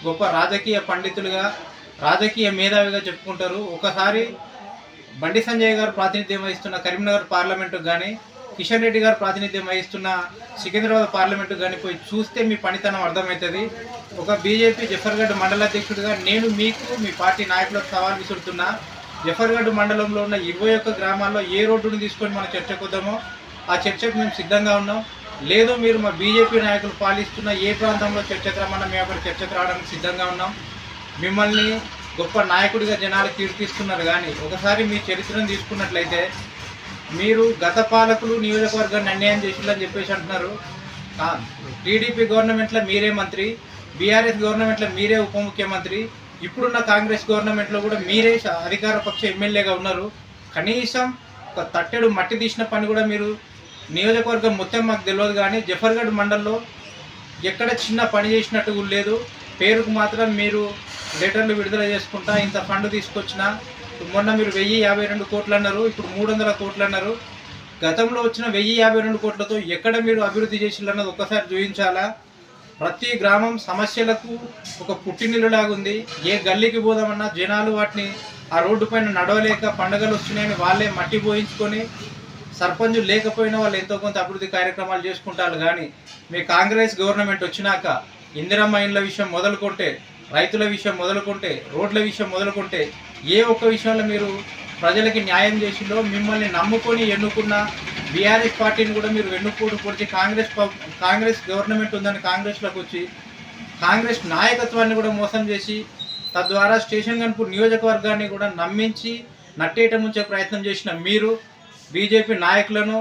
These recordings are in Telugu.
గొప్ప రాజకీయ పండితులుగా, రాజకీయ మేధావిగా చెప్పుకుంటారు. ఒకసారి బండి సంజయ్ గారు ప్రాతినిధ్యం వహిస్తున్న కరీంనగర్ పార్లమెంటుకు కానీ, కిషన్ రెడ్డి గారు ప్రాతినిధ్యం వహిస్తున్న సికింద్రాబాద్ పార్లమెంటుకు కానీ పోయి చూస్తే మీ పనితనం అర్థమవుతుంది. ఒక బీజేపీ జఫర్గఢ్ మండల అధ్యక్షుడిగా నేను మీకు, మీ పార్టీ నాయకులకు సవాల్ విసురుతున్నా. జఫర్గఢ్ మండలంలో ఉన్న 21 గ్రామాల్లో ఏ రోడ్డును తీసుకొని మనం చర్చకొద్దామో ఆ చర్చకు మేము సిద్ధంగా ఉన్నాం. లేదు మీరు మా బీజేపీ నాయకులు పాలిస్తున్న ఏ ప్రాంతంలో చర్చకు రమ్మన్నా మేము అక్కడ చర్చకు రావడానికి సిద్ధంగా ఉన్నాం. మిమ్మల్ని గొప్ప నాయకుడిగా జనాలు కీర్తిస్తున్నారు. కానీ ఒకసారి మీ చరిత్రను తీసుకున్నట్లయితే మీరు గత పాలకులు నియోజకవర్గాన్ని అన్యాయం చేసిందని చెప్పేసి అంటున్నారు. టీడీపీ గవర్నమెంట్లో మీరే మంత్రి, బీఆర్ఎస్ గవర్నమెంట్లో మీరే ఉప ముఖ్యమంత్రి, ఇప్పుడున్న కాంగ్రెస్ గవర్నమెంట్లో కూడా మీరే అధికార పక్ష ఎమ్మెల్యేగా ఉన్నారు. కనీసం ఒక తట్టెడు మట్టి తీసిన పని కూడా మీరు నియోజకవర్గం మొత్తం మాకు తెలియదు. కానీ జఫర్గఢ్ మండల్లో ఎక్కడ చిన్న పని చేసినట్టు లేదు. పేరుకు మాత్రం మీరు లెటర్లు విడుదల చేసుకుంటా ఇంత ఫండ్ తీసుకొచ్చిన, మొన్న మీరు 1052 కోట్లు అన్నారు, ఇప్పుడు 300 కోట్లు అన్నారు. గతంలో వచ్చిన 1052 కోట్లతో ఎక్కడ మీరు అభివృద్ధి చేసిల్లన్నది ఒక్కసారి చూపించాలా. ప్రతి గ్రామం సమస్యలకు ఒక పుట్టినిల్లులాగుంది. ఏ గల్లీకి పోదామన్నా జనాలు వాటిని ఆ రోడ్డు పైన నడవలేక పండుగలు వస్తున్నాయని వాళ్ళే మట్టి పోయించుకొని, సర్పంచులు లేకపోయినా వాళ్ళు ఎంతో కొంత అభివృద్ధి కార్యక్రమాలు చేసుకుంటారు. కానీ మీ కాంగ్రెస్ గవర్నమెంట్ వచ్చినాక ఇందిరమ్మ ఇండ్ల విషయం మొదలుకుంటే, రైతుల విషయం మొదలుకుంటే, రోడ్ల విషయం మొదలుకుంటే ఏ ఒక్క విషయంలో మీరు ప్రజలకి న్యాయం చేసిందో, మిమ్మల్ని నమ్ముకొని ఎన్నుకున్న బీఆర్ఎస్ పార్టీని కూడా మీరు వెన్నుపోటు పొడిచి కాంగ్రెస్ గవర్నమెంట్ ఉందని కాంగ్రెస్లోకి వచ్చి కాంగ్రెస్ నాయకత్వాన్ని కూడా మోసం చేసి, తద్వారా స్టేషన్ గన్పూర్ నియోజకవర్గాన్ని కూడా నమ్మించి నట్టేట ముంచే ప్రయత్నం చేసిన మీరు బీజేపీ నాయకులను,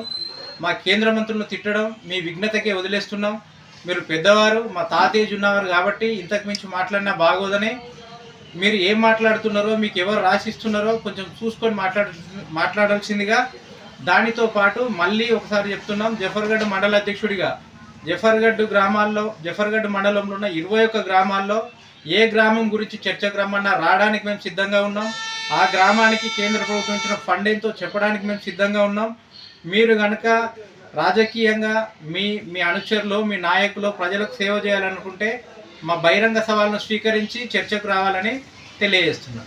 మా కేంద్ర మంత్రులను తిట్టడం మీ విఘ్నతకే వదిలేస్తున్నాం. మీరు పెద్దవారు, మా తాతేజ్ ఉన్నవారు కాబట్టి ఇంతకు మించి మాట్లాడినా బాగోదని, మీరు ఏం మాట్లాడుతున్నారో, మీకు ఎవరు రాసిస్తున్నారో కొంచెం చూసుకొని మాట్లాడాల్సిందిగా. దానితో పాటు మళ్ళీ ఒకసారి చెప్తున్నాం, జఫర్గఢ్ మండల అధ్యక్షుడిగా జఫర్గఢ్ మండలంలో ఉన్న 21 గ్రామాల్లో ఏ గ్రామం గురించి చర్చకు రమ్మన్నా రావడానికి మేము సిద్ధంగా ఉన్నాం. ఆ గ్రామానికి కేంద్ర ప్రభుత్వం ఇచ్చిన ఫండ్ ఎంతో చెప్పడానికి మేము సిద్ధంగా ఉన్నాం. మీరు కనుక రాజకీయంగా మీ అనుచరులు, మీ నాయకులు ప్రజలకు సేవ చేయాలనుకుంటే మా బహిరంగ సవాళ్ళను స్వీకరించి చర్చకు రావాలని తెలియజేస్తున్నాం.